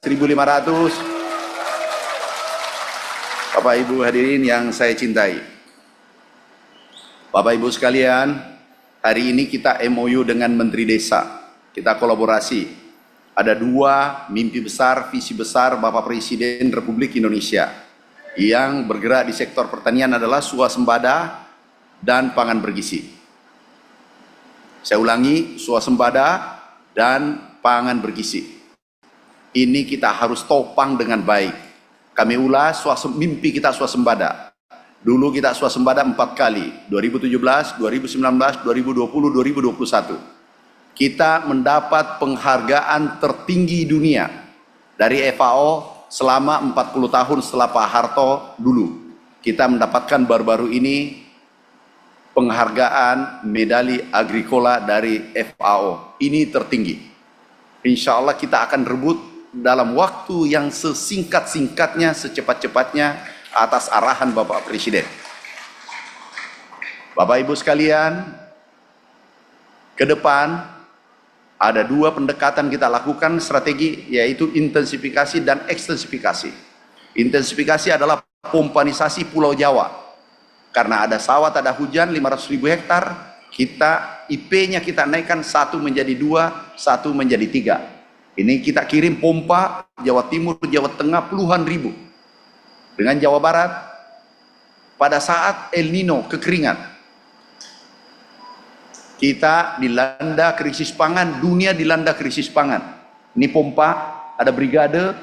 1.500. Bapak Ibu hadirin yang saya cintai, Bapak Ibu sekalian, hari ini kita MOU dengan Menteri Desa, kita kolaborasi. Ada dua mimpi besar, visi besar Bapak Presiden Republik Indonesia yang bergerak di sektor pertanian adalah swasembada dan pangan bergizi. Saya ulangi, swasembada dan pangan bergizi. Ini kita harus topang dengan baik. Kami ulas mimpi kita swasembada. Dulu kita swasembada 4 kali, 2017, 2019, 2020, 2021. Kita mendapat penghargaan tertinggi dunia dari FAO selama 40 tahun setelah Pak Harto dulu. Kita mendapatkan baru-baru ini penghargaan medali Agricola dari FAO. Ini tertinggi. Insya Allah kita akan rebut dalam waktu yang sesingkat-singkatnya, secepat-cepatnya atas arahan Bapak Presiden. Bapak Ibu sekalian, ke depan ada dua pendekatan kita lakukan strategi, yaitu intensifikasi dan ekstensifikasi. Intensifikasi adalah pompanisasi Pulau Jawa. Karena ada sawah, ada hujan 500.000 hektar, kita IP-nya kita naikkan 1 menjadi 2, 1 menjadi 3. Ini kita kirim pompa Jawa Timur, Jawa Tengah puluhan ribu. Dengan Jawa Barat, pada saat El Nino, kekeringan. Kita dilanda krisis pangan, dunia dilanda krisis pangan. Ini pompa, ada brigade,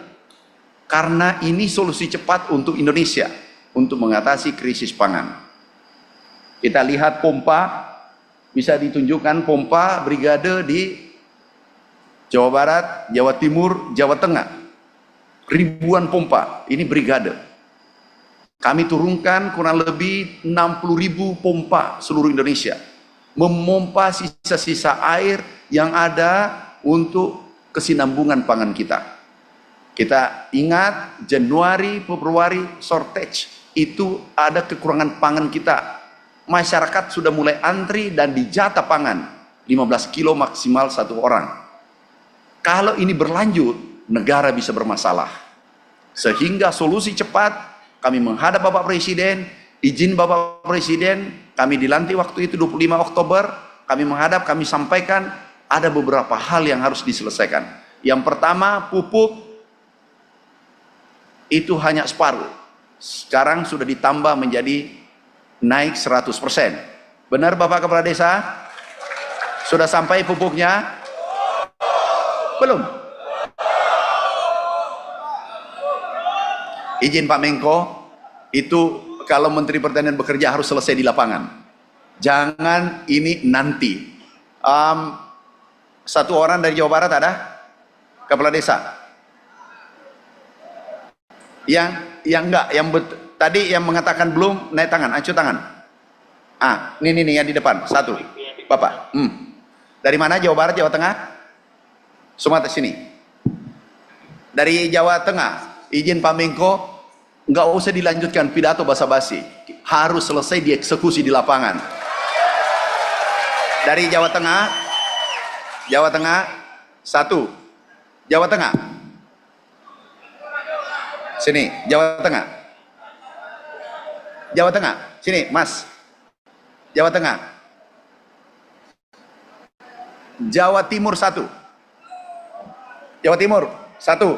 karena ini solusi cepat untuk Indonesia, untuk mengatasi krisis pangan. Kita lihat pompa, bisa ditunjukkan pompa brigade di Jawa Barat, Jawa Timur, Jawa Tengah. Ribuan pompa, ini brigade. Kami turunkan kurang lebih 60.000 pompa seluruh Indonesia. Memompa sisa-sisa air yang ada untuk kesinambungan pangan kita. Kita ingat Januari, Februari, shortage. Itu ada kekurangan pangan kita. Masyarakat sudah mulai antri dan dijatah pangan. 15 kilo maksimal satu orang. Kalau ini berlanjut, negara bisa bermasalah. Sehingga solusi cepat, kami menghadap Bapak Presiden, izin Bapak Presiden, kami dilantik waktu itu 25 Oktober, kami menghadap, kami sampaikan, ada beberapa hal yang harus diselesaikan. Yang pertama, pupuk, itu hanya separuh. Sekarang sudah ditambah menjadi naik 100%. Benar Bapak Kepala Desa? Sudah sampai pupuknya? Belum. Izin Pak Menko, itu kalau Menteri Pertanian bekerja harus selesai di lapangan. Jangan ini nanti. Satu orang dari Jawa Barat ada? Kepala Desa? Yang enggak, tadi yang mengatakan belum, naik tangan, acuh tangan. Ini yang di depan, satu. Bapak. Dari mana? Jawa Barat, Jawa Tengah? Sumatera sini. Dari Jawa Tengah, izin Pak Menko, nggak usah dilanjutkan pidato basa-basi, harus selesai dieksekusi di lapangan. Dari Jawa Tengah, satu. Jawa Tengah, sini. Jawa Tengah, sini, Mas. Jawa Tengah. Jawa Timur, satu. Jawa Timur, satu.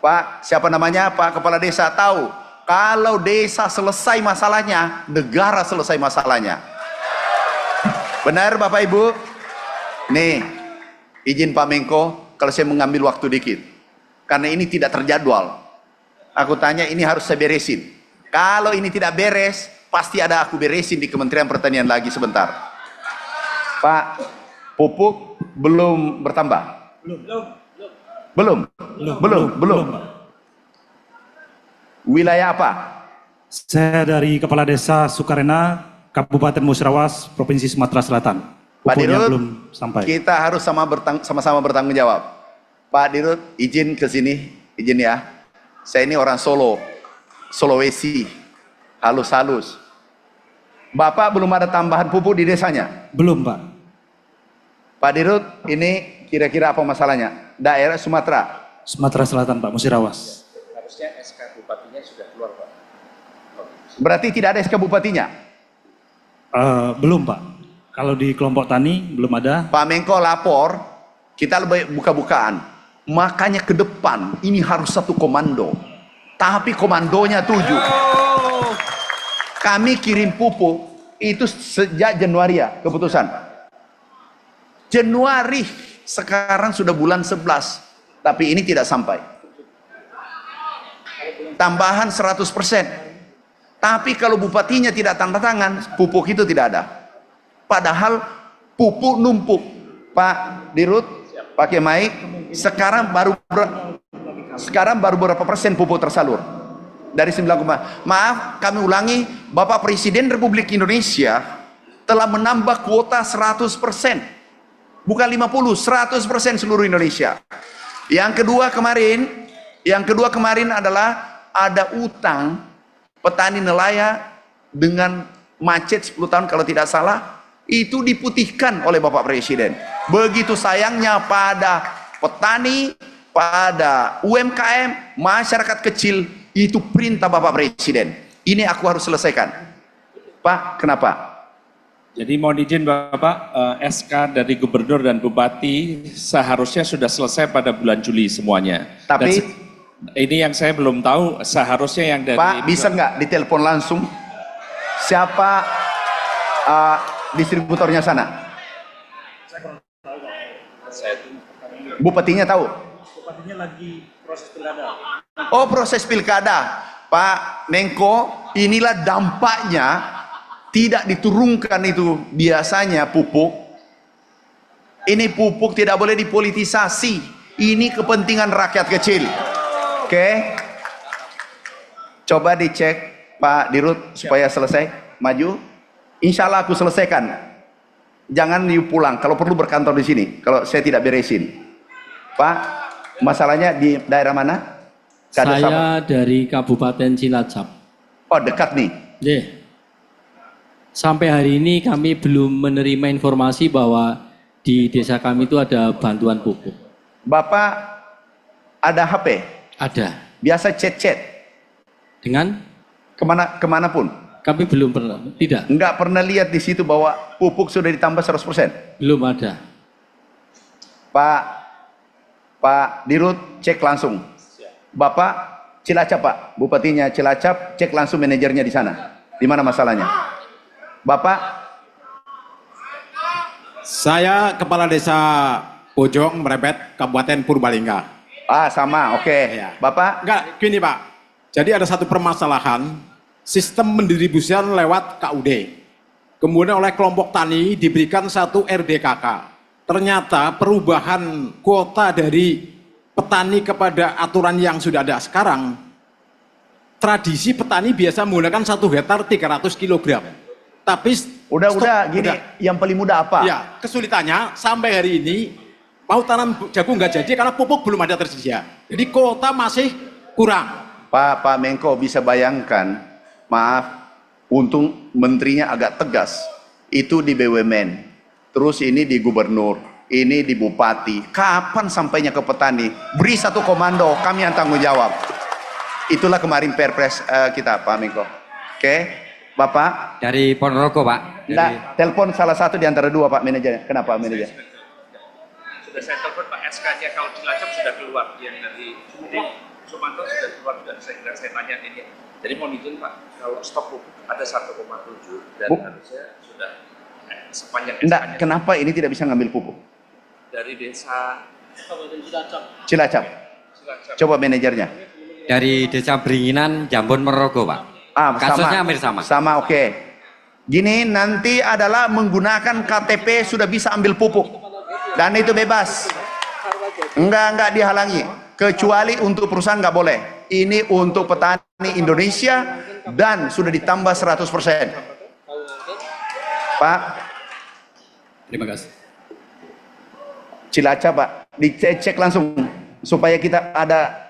Pak, siapa namanya? Pak Kepala Desa tahu. Kalau desa selesai masalahnya, negara selesai masalahnya. Benar Bapak Ibu? Nih, izin Pak Menko, kalau saya mengambil waktu dikit. Karena ini tidak terjadwal. Aku tanya, ini harus saya beresin. Kalau ini tidak beres, pasti ada aku beresin di Kementerian Pertanian lagi sebentar. Pak, pupuk belum bertambah? Belum. Wilayah apa? Saya dari Kepala Desa Sukarena, Kabupaten Musrawas, Provinsi Sumatera Selatan. Pak Dirut, belum sampai. Kita harus sama-sama bertanggung jawab. Pak Dirut, izin ke sini, izin ya. Saya ini orang Sulawesi, halus-halus. Bapak belum ada tambahan pupuk di desanya? Belum, Pak. Pak Dirut, ini kira-kira apa masalahnya? daerah Sumatera. Sumatera Selatan Pak, Musirawas. Harusnya SK bupatinya sudah keluar Pak. Berarti tidak ada SK bupatinya? Belum Pak. Kalau di kelompok tani belum ada. Pak Menko lapor, kita lebih buka-bukaan. Makanya ke depan ini harus satu komando. Tapi komandonya 7. Kami kirim pupuk itu sejak Januari ya keputusan. Januari, sekarang sudah bulan 11. Tapi ini tidak sampai. Tambahan 100%. Tapi kalau bupatinya tidak tanda tangan, pupuk itu tidak ada. Padahal pupuk numpuk. Pak Dirut, pakai mic, sekarang baru berapa persen pupuk tersalur? Dari 9, maaf kami ulangi, Bapak Presiden Republik Indonesia telah menambah kuota 100%. Bukan 50, 100% seluruh Indonesia. Yang kedua kemarin adalah ada utang petani nelayan dengan macet 10 tahun kalau tidak salah, itu diputihkan oleh Bapak Presiden. Begitu sayangnya pada petani, pada UMKM, masyarakat kecil, itu perintah Bapak Presiden. Ini aku harus selesaikan. Pak, kenapa? Jadi mohon izin Bapak, SK dari Gubernur dan Bupati seharusnya sudah selesai pada bulan Juli semuanya. Tapi ini yang saya belum tahu, seharusnya yang dari... Pak, bisa nggak ditelepon langsung? Siapa distributornya sana? Bupatinya tahu? Bupatinya lagi proses pilkada. Oh, proses pilkada. Pak Menko, inilah dampaknya tidak diturunkan itu biasanya pupuk. Ini pupuk tidak boleh dipolitisasi. Ini kepentingan rakyat kecil. Oke. Coba dicek Pak Dirut supaya selesai. Maju. Insya Allah aku selesaikan. Jangan you pulang. Kalau perlu berkantor di sini. Kalau saya tidak beresin. Pak, masalahnya di daerah mana? Saya dari Kabupaten Cilacap. Oh, dekat nih. Yeah. Sampai hari ini kami belum menerima informasi bahwa di desa kami itu ada bantuan pupuk. Bapak ada HP? Ada. Biasa chat-chat? Dengan? Kemana pun? Kami belum pernah. Tidak. Enggak pernah lihat di situ bahwa pupuk sudah ditambah 100%? Belum ada. Pak Dirut, cek langsung. Bapak Cilacap Pak, bupatinya Cilacap, cek langsung manajernya di sana. Di mana masalahnya? Bapak? Saya Kepala Desa Bojong Merebet, Kabupaten Purbalingga. Sama, oke. Ya. Bapak? Enggak, gini Pak. Jadi ada satu permasalahan, sistem pendistribusian lewat KUD. Kemudian oleh kelompok tani diberikan satu RDKK. Ternyata perubahan kuota dari petani kepada aturan yang sudah ada sekarang, tradisi petani biasa menggunakan 1 hektar 300 kg. Tapi udah gini, yang paling mudah apa? Ya, kesulitannya sampai hari ini mau tanam jagung nggak jadi karena pupuk belum ada tersedia. Jadi kuota masih kurang. Pak Menko bisa bayangkan, maaf, untung menterinya agak tegas. Itu di BUMN, terus ini di gubernur, ini di bupati. Kapan sampainya ke petani? Beri satu komando, kami yang tanggung jawab. Itulah kemarin perpres kita, Pak Menko. Oke, Bapak? Dari Ponorogo, Pak. Enggak, telepon salah satu di antara dua, Pak manajernya. Kenapa manajer? Sudah saya telepon Pak, SK-nya kalau di Cilacap sudah keluar, yang dari Sumatera sudah keluar, dan saya tanya ini. Jadi mohon izin Pak, kalau stok pupuk ada 1,7 dan harusnya sudah sepanjang Enggak, SK-nya. kenapa ini tidak bisa ngambil pupuk? Dari desa Cilacap. Coba manajernya. Dari Desa Beringinan, Jambon, Ponorogo, Pak. Kasusnya hampir sama. Sama, oke. Gini, nanti adalah menggunakan KTP sudah bisa ambil pupuk. Dan itu bebas. Enggak dihalangi. Kecuali untuk perusahaan nggak boleh. Ini untuk petani Indonesia dan sudah ditambah 100%. Pak. Terima kasih. Cilacap Pak, dicek langsung supaya kita ada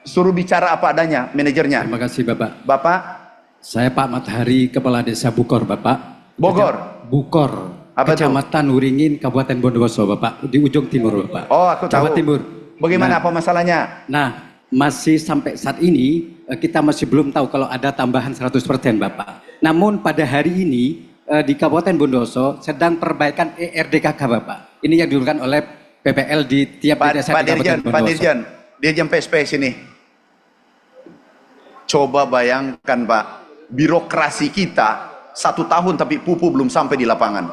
suruh bicara apa adanya manajernya. Terima kasih Bapak. Bapak? Saya Pak Matahari, Kepala Desa Bukor, Bapak. Bogor? Bukor. Apa Kecamatan Uringin, Kabupaten Bondowoso, Bapak. Di ujung timur, Bapak. Oh, aku tahu. Jawa Timur. Bagaimana apa masalahnya? Nah, masih sampai saat ini kita masih belum tahu kalau ada tambahan 100% Bapak. Namun pada hari ini di Kabupaten Bondoso sedang perbaikan ERDKK Bapak. Ini yang dilakukan oleh PPL di tiap desa di Kabupaten Bondoso. Pak Dirjen, Dirjen PSPS ini. Coba bayangkan Pak, birokrasi kita 1 tahun tapi pupuk belum sampai di lapangan.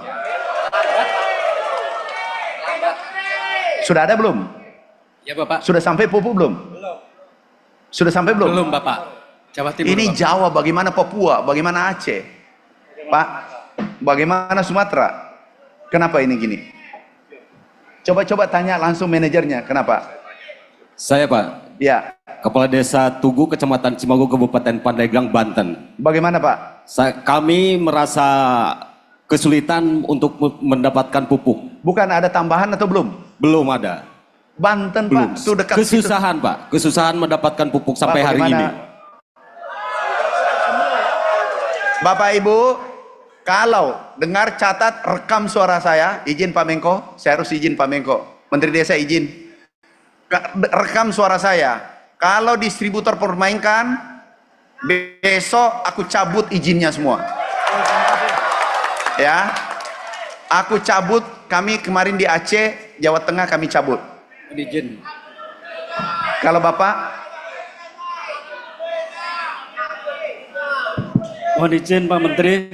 Sudah ada belum? Ya Bapak. Sudah sampai pupuk belum? Belum. Sudah sampai belum? Belum Bapak. Jawa Timur. Ini Bapak. Jawa, bagaimana Papua, bagaimana Aceh? Pak, bagaimana Sumatera? Kenapa ini gini? Coba-coba tanya langsung manajernya, kenapa? Saya Pak, Ya, Kepala Desa Tugu, Kecamatan Cimago, Kabupaten Pandeglang, Banten. bagaimana Pak? Kami merasa kesulitan untuk mendapatkan pupuk. Bukan ada tambahan atau belum? Belum ada. Banten Belum. Pak, itu dekat situ. Kesusahan Pak, kesusahan mendapatkan pupuk sampai Pak, hari bagaimana? ini. Bapak Ibu, kalau dengar, catat, rekam suara saya, izin Pak Menko, saya harus izin Pak Menko, Menteri Desa izin. Rekam suara saya. Kalau distributor permainkan, besok aku cabut izinnya semua. Ya, aku cabut. Kami kemarin di Aceh, Jawa Tengah kami cabut. Izin. Kalau Bapak, Mohon izin Pak Menteri,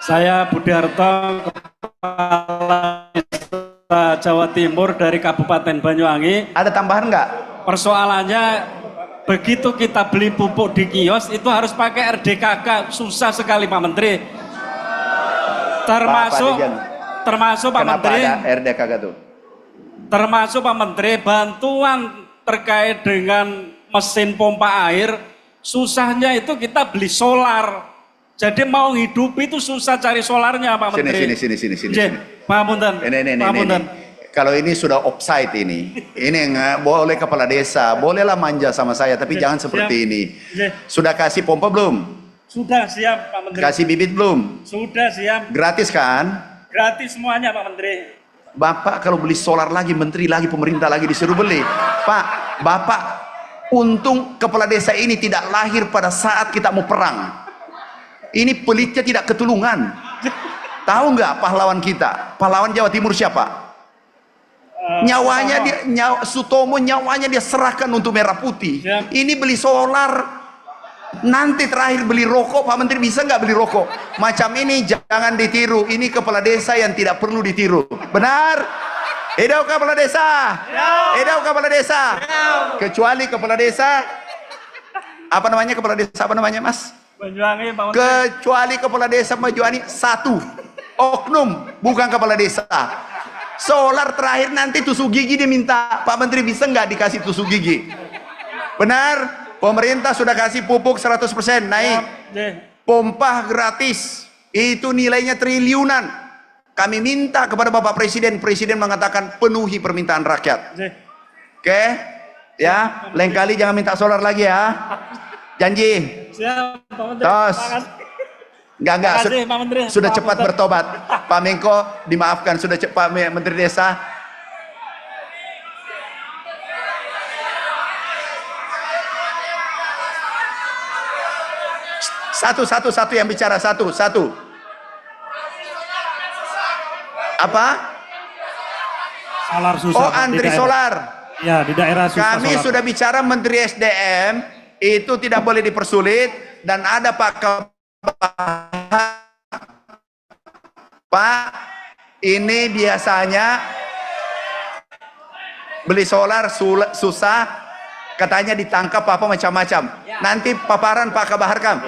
saya Budi Harto, Kepala Desa Jawa Timur dari Kabupaten Banyuwangi. ada tambahan nggak? Persoalannya begitu kita beli pupuk di kios itu harus pakai RDKK, susah sekali Pak Menteri. Termasuk Pak Kenapa Menteri, ada RDKK tuh? termasuk Pak Menteri bantuan terkait dengan mesin pompa air, susahnya itu kita beli solar. Jadi mau hidupi itu susah cari solarnya Pak Menteri. Sini. Pak Punten. Pak Punten. Kalau ini sudah offside ini nggak boleh kepala desa, bolehlah manja sama saya, tapi jangan seperti ini. Sudah kasih pompa belum? Sudah siap Pak Menteri. Kasih bibit belum? Sudah siap. Gratis kan? Gratis semuanya Pak Menteri. Bapak kalau beli solar lagi, menteri lagi, pemerintah lagi disuruh beli. Pak, Bapak, untung kepala desa ini tidak lahir pada saat kita mau perang. Ini pelitnya tidak ketulungan. Tahu nggak pahlawan kita? Pahlawan Jawa Timur siapa? Nyawanya dia, Sutomo nyawanya dia serahkan untuk merah putih. Ini beli solar. Nanti terakhir beli rokok, Pak Menteri bisa nggak beli rokok? Macam ini jangan ditiru. Ini kepala desa yang tidak perlu ditiru. Benar? Hidup kepala desa. Hidup kepala desa. Kecuali kepala desa. Apa namanya kepala desa? Apa namanya Mas? Banyuwangi Pak Menteri. Kecuali kepala desa Banyuwangi satu oknum, bukan kepala desa. Solar terakhir nanti tusuk gigi diminta, Pak Menteri bisa nggak dikasih tusuk gigi? Benar? Pemerintah sudah kasih pupuk 100% naik, pompa gratis, itu nilainya triliunan. Kami minta kepada Bapak Presiden, Presiden mengatakan penuhi permintaan rakyat. Oke, ya, lain kali jangan minta solar lagi ya. Janji. Siap Pak Menteri. Tos. Enggak, Makasih, Pak Menteri. sudah Pak cepat Menteri. bertobat. Pak Menko dimaafkan, sudah cepat Menteri Desa. Satu yang bicara, satu. Apa? Solar susah. Oh, Pak, di antri daerah. solar. Ya, di daerah susah Kami solar. sudah bicara Menteri SDM, itu tidak boleh dipersulit, dan ada Pak, ini biasanya beli solar susah, katanya ditangkap apa macam-macam. Nanti paparan Pak Kabaharkam.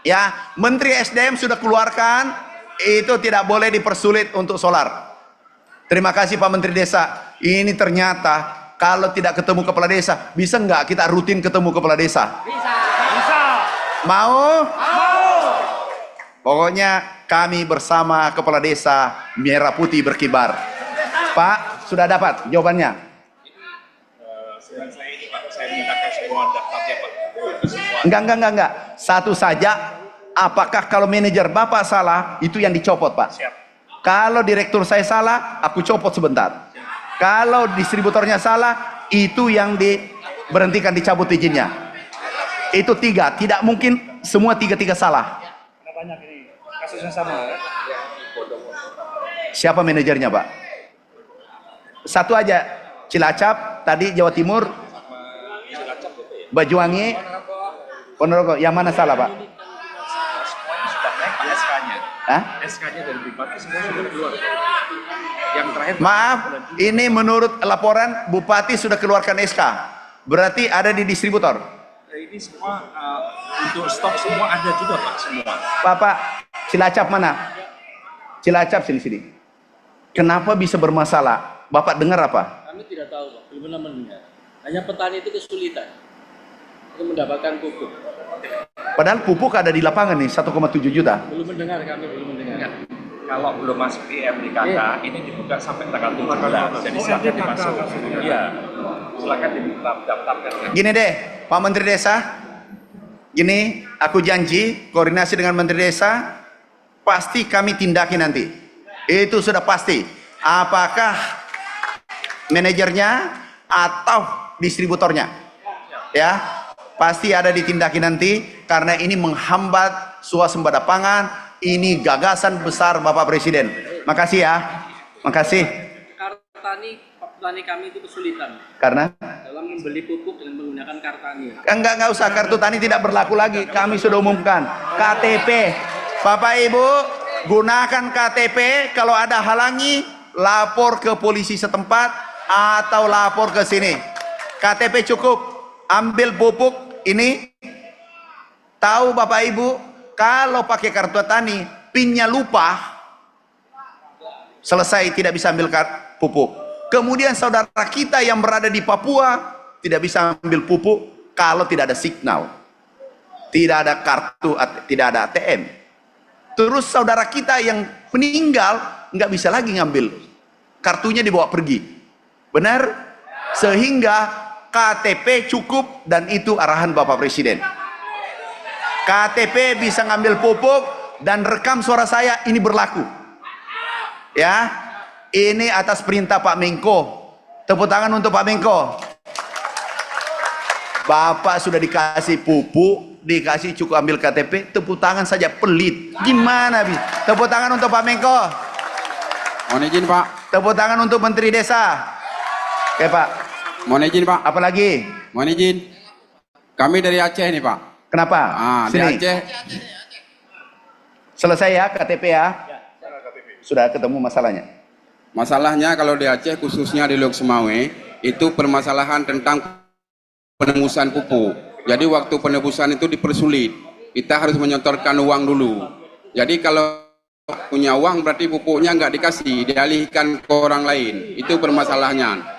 Ya, Menteri SDM sudah keluarkan, itu tidak boleh dipersulit untuk solar. Terima kasih Pak Menteri Desa. Ini ternyata kalau tidak ketemu kepala desa, bisa nggak kita rutin ketemu kepala desa? Bisa. Mau? Pokoknya kami bersama kepala desa merah putih berkibar. Pak, sudah dapat jawabannya? Saya ini Pak, saya minta ke semua daftarnya Pak. Enggak. Satu saja. Apakah kalau manajer Bapak salah, itu yang dicopot Pak? Siap. Kalau direktur saya salah, aku copot sebentar. Kalau distributornya salah, itu yang diberhentikan, dicabut izinnya. Itu 3, tidak mungkin semua 3 salah. Banyak ini kasusnya sama. Siapa manajernya, Pak? Satu aja, Cilacap, tadi Jawa Timur, Banyuwangi, Ponorogo. Yang mana salah, Pak? Semuanya sudah naik Pak SK-nya. Hah? SK-nya dari Bupati semua sudah keluar. Yang terakhir Maaf, ini menurut laporan Bupati sudah keluarkan SK. Berarti ada di distributor. ini semua untuk stok semua ada juga Pak semua. Bapak, Cilacap mana? Cilacap sini. Kenapa bisa bermasalah? Bapak dengar apa? Kami tidak tahu, Pak. Belum pernah mendengar. Hanya petani itu kesulitan untuk mendapatkan pupuk. Padahal pupuk ada di lapangan nih, 1,7 juta. Belum mendengar, kami belum mendengar. Kalau belum masuk di MDKK, ini dibuka sampai tanggal 17. Jadi silakan dimasuk. Iya, silakan didaftarkan. Gini deh, Pak Menteri Desa. Gini, aku janji koordinasi dengan Menteri Desa, pasti kami tindaki nanti. Itu sudah pasti. Apakah manajernya atau distributornya? Ya, pasti ada ditindaki nanti karena ini menghambat swasembada pangan. Ini gagasan besar Bapak Presiden. Makasih ya. Makasih. Petani kami itu kesulitan Karena dalam membeli pupuk dengan menggunakan kartani. enggak usah, kartu tani tidak berlaku lagi. Kami sudah umumkan KTP. Bapak Ibu, gunakan KTP. Kalau ada halangi, lapor ke polisi setempat atau lapor ke sini. KTP cukup. Ambil pupuk ini. Tahu Bapak Ibu, kalau pakai kartu tani, PIN-nya lupa, selesai tidak bisa ambil pupuk. Kemudian saudara kita yang berada di Papua tidak bisa ambil pupuk kalau tidak ada signal, tidak ada kartu, tidak ada ATM. Terus saudara kita yang meninggal nggak bisa lagi ngambil, kartunya dibawa pergi. Benar? Sehingga KTP cukup dan itu arahan Bapak Presiden. KTP bisa ngambil pupuk dan rekam suara saya, ini berlaku. Ya. Ini atas perintah Pak Menko. Tepuk tangan untuk Pak Menko. Bapak sudah dikasih pupuk, dikasih cukup ambil KTP, tepuk tangan saja, pelit. Gimana bisa? Tepuk tangan untuk Pak Menko. Mohon izin Pak. Tepuk tangan untuk Menteri Desa. Oke Pak. Mohon izin Pak. Apa lagi? Mohon izin. Kami dari Aceh nih Pak. Kenapa? Dari Sini. Aceh. Selesai ya KTP ya? Sudah ketemu masalahnya? Masalahnya kalau di Aceh khususnya di Lok Semawe itu permasalahan tentang penembusan pupuk. Jadi waktu penebusan itu dipersulit. Kita harus menyetorkan uang dulu. Jadi kalau punya uang berarti pupuknya nggak dikasih, dialihkan ke orang lain. Itu permasalahannya.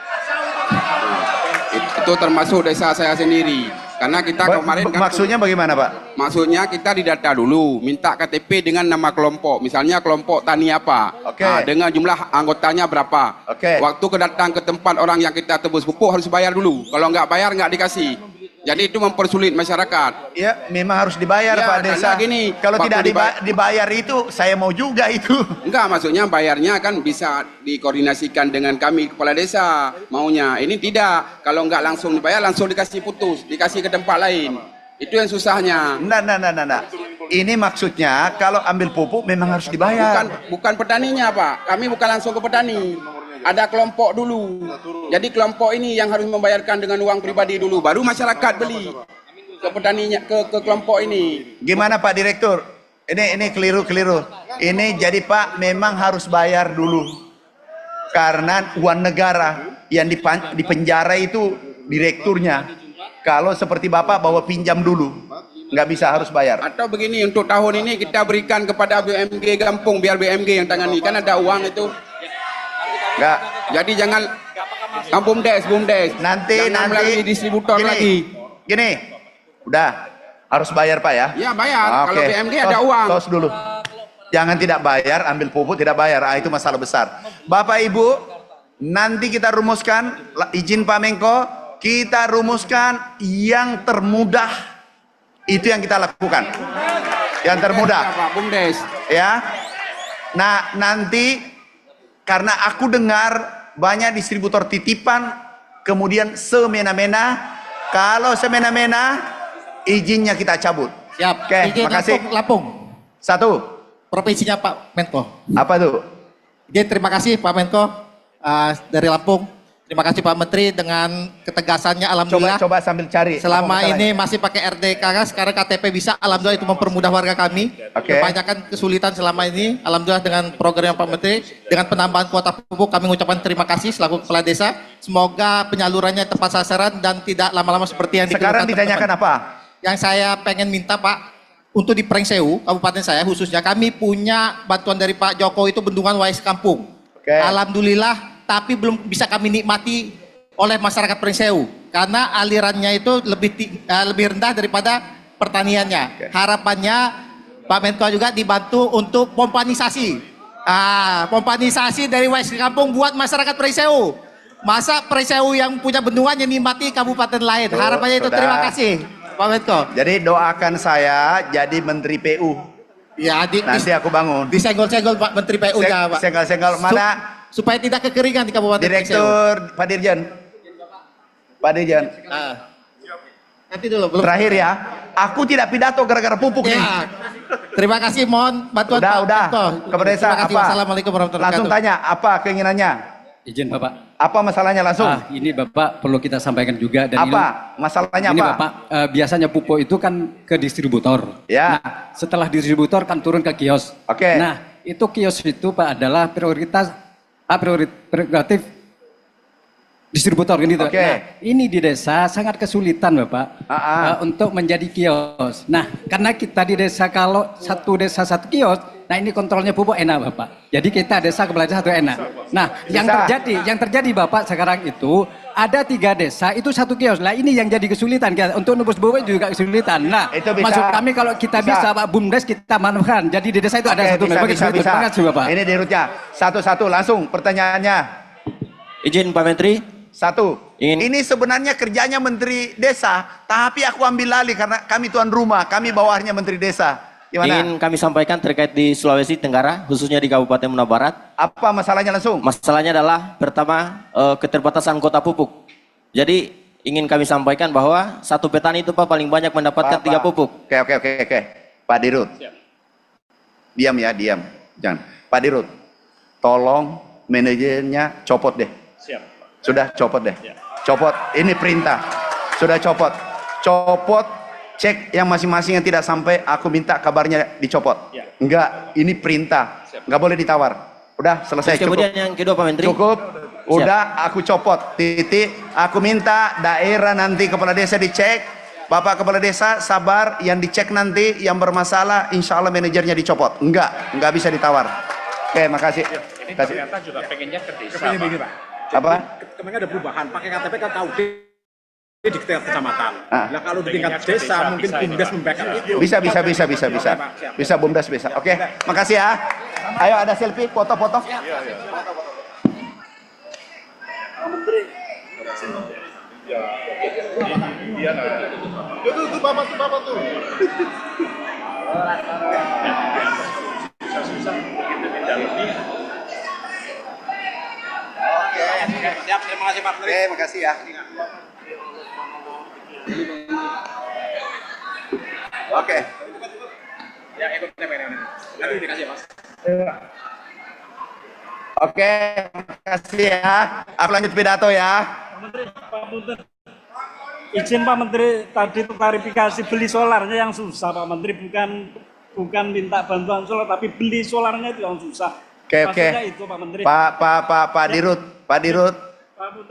Itu termasuk desa saya sendiri. Karena kita kemarin kan, maksudnya bagaimana Pak? Maksudnya kita didata dulu, minta KTP dengan nama kelompok. Misalnya kelompok tani apa, dengan jumlah anggotanya berapa. Waktu kedatang ke tempat orang yang kita tebus pupuk harus bayar dulu. Kalau nggak bayar nggak dikasih. Jadi itu mempersulit masyarakat. Ya, memang harus dibayar ya, Pak Desa. Gini, kalau tidak dibayar itu, saya mau juga itu. Enggak, maksudnya bayarnya kan bisa dikoordinasikan dengan kami kepala desa maunya. Ini tidak. Kalau nggak langsung dibayar, langsung dikasih putus, dikasih ke tempat lain. Itu yang susahnya. Nah. Ini maksudnya kalau ambil pupuk memang harus dibayar. Bukan petaninya Pak. Kami bukan langsung ke petani. Ada kelompok dulu. Jadi kelompok ini yang harus membayarkan dengan uang pribadi dulu. Baru masyarakat beli ke petaninya, ke kelompok ini. Gimana Pak Direktur? Ini keliru. Ini jadi Pak memang harus bayar dulu. Karena uang negara yang di penjara itu direkturnya. Kalau seperti Bapak bawa pinjam dulu. Nggak bisa, harus bayar. Atau begini, untuk tahun ini kita berikan kepada BMG Gampung, biar BMG yang tangani. Kan ada uang itu. Enggak. Jadi jangan BUMDes. Nanti melalui distributor lagi. Gini. Udah. Harus bayar Pak ya? Ya bayar. Kalau BMG ada uang. Tos dulu. Jangan tidak bayar, ambil pupuk tidak bayar. Itu masalah besar. Bapak Ibu, nanti kita rumuskan, izin Pak Menko, kita rumuskan yang termudah. Itu yang kita lakukan. Yang termudah. Pak BUMDes. Ya. Nah, nanti karena aku dengar banyak distributor titipan, kemudian semena-mena. Kalau semena-mena, izinnya kita cabut. Siap. Oke, Izin makasih. Lampung. Satu. Provinsinya Pak Menko. Apa tuh? Izin terima kasih Pak Menko dari Lampung. Terima kasih Pak Menteri dengan ketegasannya, alhamdulillah. Coba sambil cari. Selama ini masih pakai RDKK, sekarang KTP bisa, alhamdulillah itu mempermudah warga kami. Oke. Kebanyakan kesulitan selama ini, alhamdulillah dengan program Pak Menteri, dengan penambahan kuota pupuk kami mengucapkan terima kasih selaku kepala desa. Semoga penyalurannya tepat sasaran dan tidak lama-lama seperti yang Sekarang dikeluhkan ditanyakan teman-teman. apa? Yang saya pengen minta Pak, untuk di Prengseu, kabupaten saya khususnya, kami punya bantuan dari Pak Jokowi itu bendungan Wais Kampung. Oke. Alhamdulillah, tapi belum bisa kami nikmati oleh masyarakat Prengseu karena alirannya itu lebih rendah daripada pertaniannya. Oke. Harapannya Pak Menko juga dibantu untuk pompanisasi. Pompanisasi dari Wais Kampung buat masyarakat Prengseu. Masa Prengseu yang punya bendungan yang nikmati kabupaten lain. Harapannya itu, sudah. terima kasih Pak Menko. Jadi doakan saya jadi Menteri PU. Ya, Nanti aku bangun. disenggol-senggol Pak Menteri PU-nya, Pak. Senggol-senggol mana? Supaya tidak kekeringan di Kabupaten Prengseu. Direktur Pak Dirjen. Pak Dirjen. Nanti dulu belum. Terakhir ya. Aku tidak pidato gara-gara pupuk nih. Ya. Terima kasih, mohon bantuan Pak Udah. Menko. Kepala Desa Terima kasih. apa? Wassalamualaikum warahmatullahi Langsung wabarakatuh. tanya apa keinginannya? Izin Bapak. Apa masalahnya langsung? Ini Bapak perlu kita sampaikan juga. Dan Apa? Masalahnya ini apa? Bapak, biasanya pupuk itu kan ke distributor. Ya. Nah, setelah distributor kan turun ke kios. Oke. Nah, itu kios itu Pak adalah prerogatif distributor kan gitu. Oke. Nah, ini di desa sangat kesulitan Bapak untuk menjadi kios. Nah, karena kita di desa kalau satu desa satu kios, nah ini kontrolnya pupuk enak Bapak. Jadi kita desa kepala desa satu enak. Nah, yang terjadi Bapak sekarang itu ada 3 desa itu satu kios. Nah, ini yang jadi kesulitan untuk nubus pupuk juga kesulitan. Nah, itu bisa. maksud kami kalau kita bisa Pak BUMDes kita manfaatkan. Jadi di desa itu ada satu bisa. Terima kasih Bapak. Ini dirutnya. Satu-satu langsung pertanyaannya. Izin Pak Menteri. Satu. Ini sebenarnya kerjanya Menteri Desa, tapi aku ambil alih karena kami tuan rumah, kami bawahnya Menteri Desa. Gimana? Ingin kami sampaikan terkait di Sulawesi Tenggara, khususnya di Kabupaten Muna Barat. Apa masalahnya langsung? Masalahnya adalah pertama keterbatasan kuota pupuk. Jadi ingin kami sampaikan bahwa satu petani itu Pak paling banyak mendapatkan 3 pupuk. Oke. Pak Dirut. Diam ya, diam. Jangan. Pak Dirut, tolong manajernya copot deh. Siap. Sudah copot deh. Copot. Ini perintah. Sudah copot. Copot. Cek yang masing-masing yang tidak sampai, aku minta kabarnya dicopot. Enggak, ini perintah. Enggak boleh ditawar. Udah selesai. Terus kemudian yang kedua Pak Menteri. Cukup. Udah aku copot. Titik. Aku minta daerah nanti kepala desa dicek. Bapak kepala desa sabar, yang dicek nanti yang bermasalah insya Allah manajernya dicopot. Enggak bisa ditawar. Oke, makasih. Ini ternyata juga pengennya ke desa, Pak. Begini, Pak. Apa? Kemarin ada perubahan, pakai KTP ke KUD di tingkat kecamatan. Ah. Nah kalau di tingkat desa mungkin BUMDes membackup itu. Bisa BUMDes bisa. Oke, makasih ya. Ayo ada selfie, foto-foto. Itu bapak tuh. Siap, terima kasih Pak Menteri. Oke, makasih ya. Oke. Ya ikut nanti dikasih Mas. Oke, makasih ya. Aku lanjut pidato ya. Pak Menteri, izin Pak Menteri, tadi itu klarifikasi beli solarnya yang susah Pak Menteri, bukan minta bantuan solar, tapi beli solarnya itu yang susah. Oke. Maksudnya itu Pak Menteri. Pak Dirut,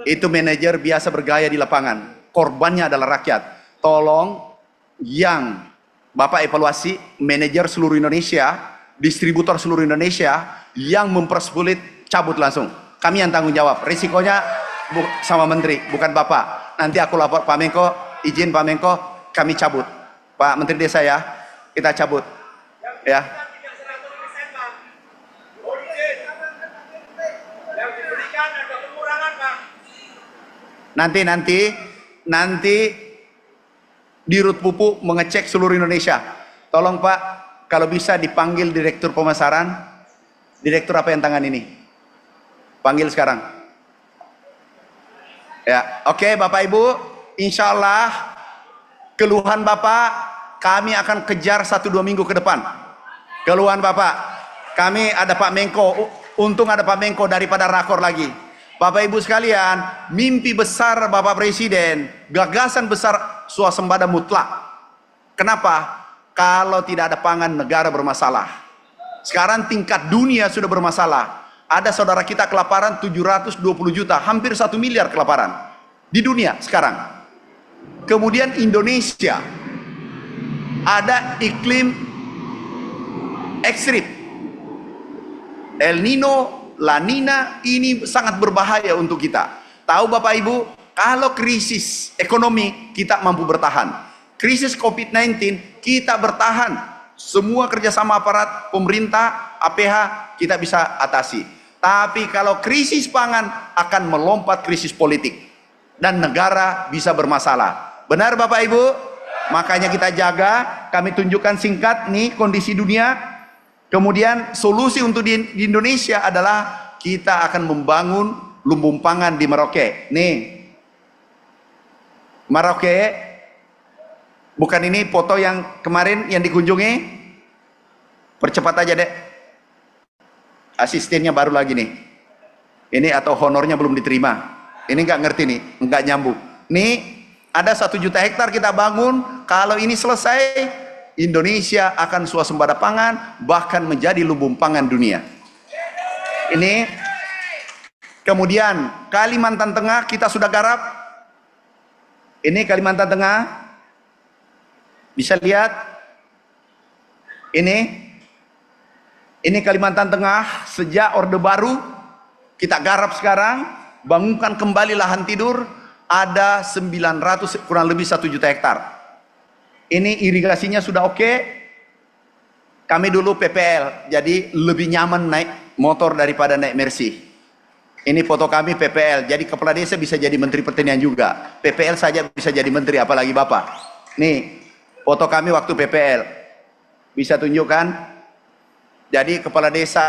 itu manajer biasa bergaya di lapangan. Korbannya adalah rakyat. Tolong yang Bapak evaluasi manajer seluruh Indonesia, distributor seluruh Indonesia yang mempersulit cabut langsung. Kami yang tanggung jawab. Risikonya sama Menteri, bukan Bapak. Nanti aku lapor Pak Menko, izin Pak Menko, kami cabut. Pak Menteri Desa ya, kita cabut. Ya. Nanti Dirut Pupuk mengecek seluruh Indonesia. Tolong Pak, kalau bisa dipanggil Direktur Pemasaran. Direktur apa yang tangan ini? Panggil sekarang. Ya, oke Bapak Ibu, insya Allah keluhan Bapak kami akan kejar 1-2 minggu ke depan. Keluhan Bapak, kami ada Pak Menko, untung ada Pak Menko daripada rakor lagi. Bapak Ibu sekalian, mimpi besar Bapak Presiden, gagasan besar swasembada mutlak. Kenapa? Kalau tidak ada pangan, negara bermasalah. Sekarang tingkat dunia sudah bermasalah. Ada saudara kita kelaparan 720 juta, hampir 1 miliar kelaparan di dunia sekarang. Kemudian Indonesia ada iklim ekstrim, El Nino, La Nina, ini sangat berbahaya untuk kita. Tahu Bapak Ibu, kalau krisis ekonomi kita mampu bertahan, krisis COVID-19 kita bertahan, semua kerjasama aparat pemerintah, APH kita bisa atasi. Tapi kalau krisis pangan akan melompat krisis politik dan negara bisa bermasalah. Benar Bapak Ibu? Makanya kita jaga, kami tunjukkan singkat nih kondisi dunia. Kemudian solusi untuk di Indonesia adalah kita akan membangun lumbung pangan di Merauke. Nih, Merauke, bukan ini foto yang kemarin yang dikunjungi. Percepat aja deh. Asistennya baru lagi nih. Ini atau honornya belum diterima. Ini nggak ngerti nih, nggak nyambung. Nih ada 1 juta hektar kita bangun. Kalau ini selesai, Indonesia akan swasembada pangan, bahkan menjadi lumbung pangan dunia. Ini kemudian Kalimantan Tengah kita sudah garap. Ini Kalimantan Tengah, bisa lihat. Ini Kalimantan Tengah sejak Orde Baru kita garap sekarang, bangunkan kembali lahan tidur, ada 900 kurang lebih 1 juta hektar. Ini irigasinya sudah oke. Kami dulu PPL, jadi lebih nyaman naik motor daripada naik Mercy. Ini foto kami PPL, jadi kepala desa bisa jadi menteri pertanian juga. PPL saja bisa jadi menteri, apalagi Bapak. Nih foto kami waktu PPL, bisa tunjukkan. Jadi kepala desa,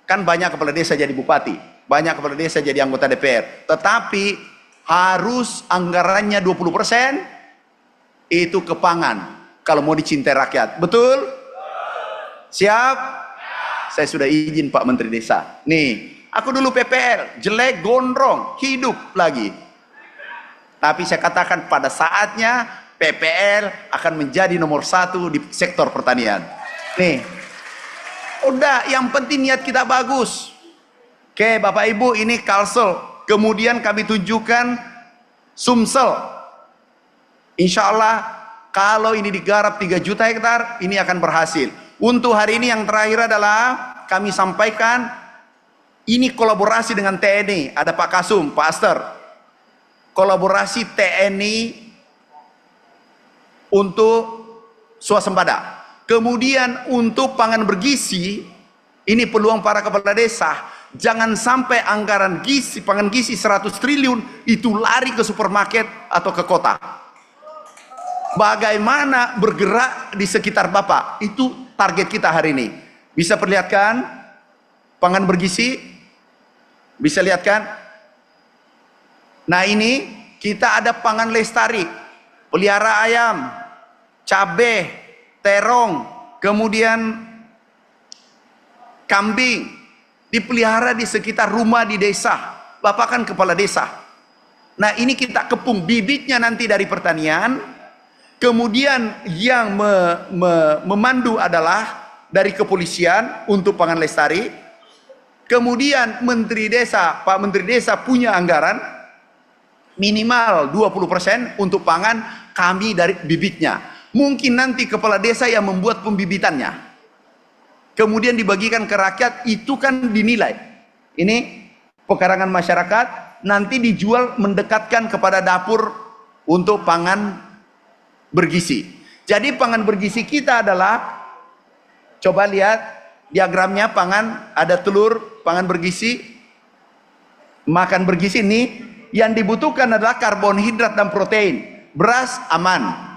kan banyak kepala desa jadi bupati, banyak kepala desa jadi anggota DPR. Tetapi harus anggarannya 20% itu ke pangan kalau mau dicintai rakyat. Betul? Siap? Saya sudah izin Pak Menteri Desa. Nih, aku dulu PPL, jelek, gondrong, hidup lagi. Tapi saya katakan pada saatnya PPL akan menjadi nomor 1 di sektor pertanian. Nih. Udah, yang penting niat kita bagus. Oke, Bapak Ibu, ini Kalsel. Kemudian kami tunjukkan Sumsel. Insya Allah, kalau ini digarap 3 juta hektar, ini akan berhasil. Untuk hari ini yang terakhir adalah kami sampaikan, ini kolaborasi dengan TNI. Ada Pak Kasum, Pak Aster. Kolaborasi TNI untuk swasembada. Kemudian untuk pangan bergizi, ini peluang para kepala desa. Jangan sampai anggaran gizi, pangan gizi 100 triliun itu lari ke supermarket atau ke kota. Bagaimana bergerak di sekitar Bapak? Itu target kita hari ini. Bisa perlihatkan pangan bergizi? Bisa lihatkan? Nah ini kita ada pangan lestari, pelihara ayam, cabai, terong, kemudian kambing dipelihara di sekitar rumah di desa. Bapak kan kepala desa. Nah ini kita kepung bibitnya nanti dari pertanian. Kemudian yang memandu adalah dari kepolisian untuk pangan lestari. Kemudian Menteri Desa, Pak Menteri Desa punya anggaran minimal 20% untuk pangan, kami dari bibitnya. Mungkin nanti kepala desa yang membuat pembibitannya, kemudian dibagikan ke rakyat, itu kan dinilai. Ini pekarangan masyarakat, nanti dijual mendekatkan kepada dapur untuk pangan bergizi. Jadi pangan bergizi kita adalah, coba lihat diagramnya, pangan, ada telur, pangan bergizi, makan bergizi. Ini yang dibutuhkan adalah karbohidrat dan protein. Beras aman.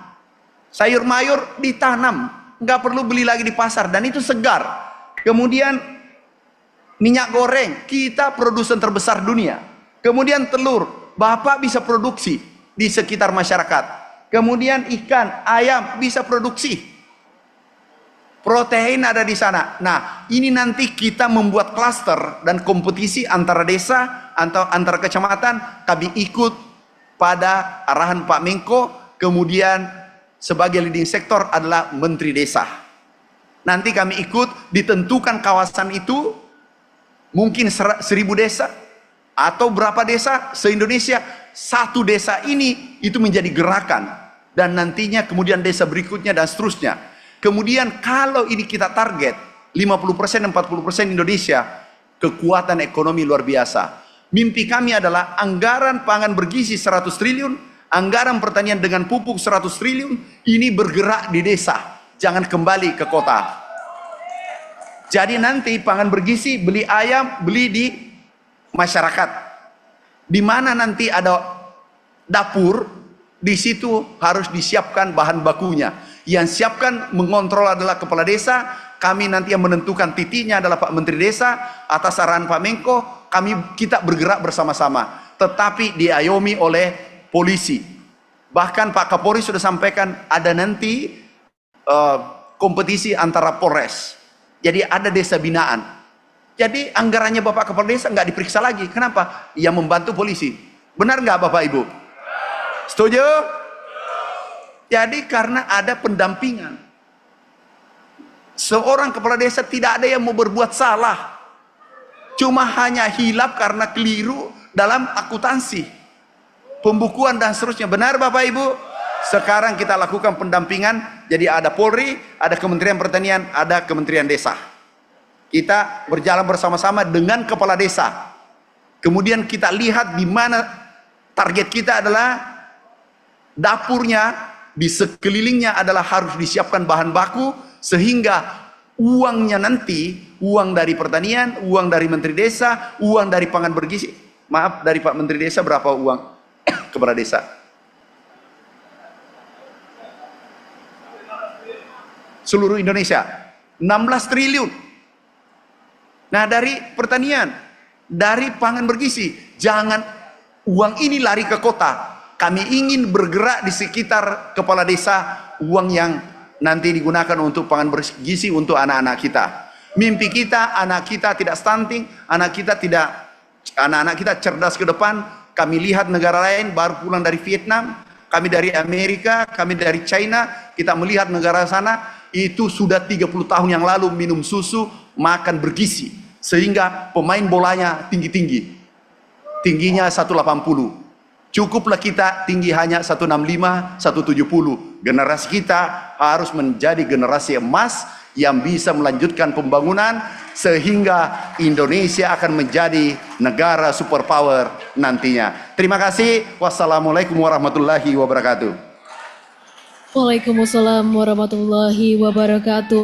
Sayur mayur ditanam, nggak perlu beli lagi di pasar, dan itu segar. Kemudian minyak goreng, kita produsen terbesar dunia. Kemudian telur, Bapak bisa produksi di sekitar masyarakat. Kemudian ikan, ayam bisa produksi. Protein ada di sana. Nah, ini nanti kita membuat klaster dan kompetisi antara desa atau antara kecamatan. Kami ikut pada arahan Pak Menko. Kemudian sebagai leading sektor adalah Menteri Desa. Nanti kami ikut, ditentukan kawasan itu, mungkin 1000 desa, atau berapa desa se-Indonesia. Satu desa ini itu menjadi gerakan, dan nantinya kemudian desa berikutnya dan seterusnya. Kemudian kalau ini kita target 50% 40% Indonesia, kekuatan ekonomi luar biasa. Mimpi kami adalah anggaran pangan bergizi 100 triliun, anggaran pertanian dengan pupuk 100 triliun, ini bergerak di desa, jangan kembali ke kota. Jadi nanti pangan bergizi, beli ayam, beli di masyarakat. Di mana nanti ada dapur, di situ harus disiapkan bahan bakunya. Yang siapkan mengontrol adalah kepala desa. Kami nanti yang menentukan titiknya adalah Pak Menteri Desa atas arahan Pak Menko. Kita bergerak bersama-sama, tetapi diayomi oleh polisi. Bahkan Pak Kapolri sudah sampaikan ada nanti kompetisi antara Polres. Jadi ada desa binaan. Jadi anggarannya Bapak Kepala Desa nggak diperiksa lagi. Kenapa? Yang membantu polisi. Benar nggak Bapak Ibu? Setuju? Jadi karena ada pendampingan. Seorang kepala desa tidak ada yang mau berbuat salah. Cuma hanya hilap karena keliru dalam akuntansi, pembukuan dan seterusnya. Benar Bapak Ibu? Sekarang kita lakukan pendampingan. Jadi ada Polri, ada Kementerian Pertanian, ada Kementerian Desa. Kita berjalan bersama-sama dengan kepala desa. Kemudian kita lihat di mana target kita adalah dapurnya, di sekelilingnya adalah harus disiapkan bahan baku, sehingga uangnya nanti, uang dari pertanian, uang dari Menteri Desa, uang dari pangan bergizi. Maaf, dari Pak Menteri Desa berapa uang kepala desa? Seluruh Indonesia 16 triliun. Nah, dari pertanian, dari pangan bergizi, jangan uang ini lari ke kota. Kami ingin bergerak di sekitar kepala desa, uang yang nanti digunakan untuk pangan bergizi untuk anak-anak kita. Mimpi kita, anak kita tidak stunting, anak-anak kita cerdas ke depan. Kami lihat negara lain baru pulang dari Vietnam, kami dari Amerika, kami dari China, kita melihat negara sana itu sudah 30 tahun yang lalu minum susu, makan bergizi, sehingga pemain bolanya tinggi-tinggi, tingginya 180. Cukuplah kita tinggi hanya 165, 170. Generasi kita harus menjadi generasi emas yang bisa melanjutkan pembangunan sehingga Indonesia akan menjadi negara superpower nantinya. Terima kasih. Wassalamualaikum warahmatullahi wabarakatuh. Waalaikumsalam warahmatullahi wabarakatuh.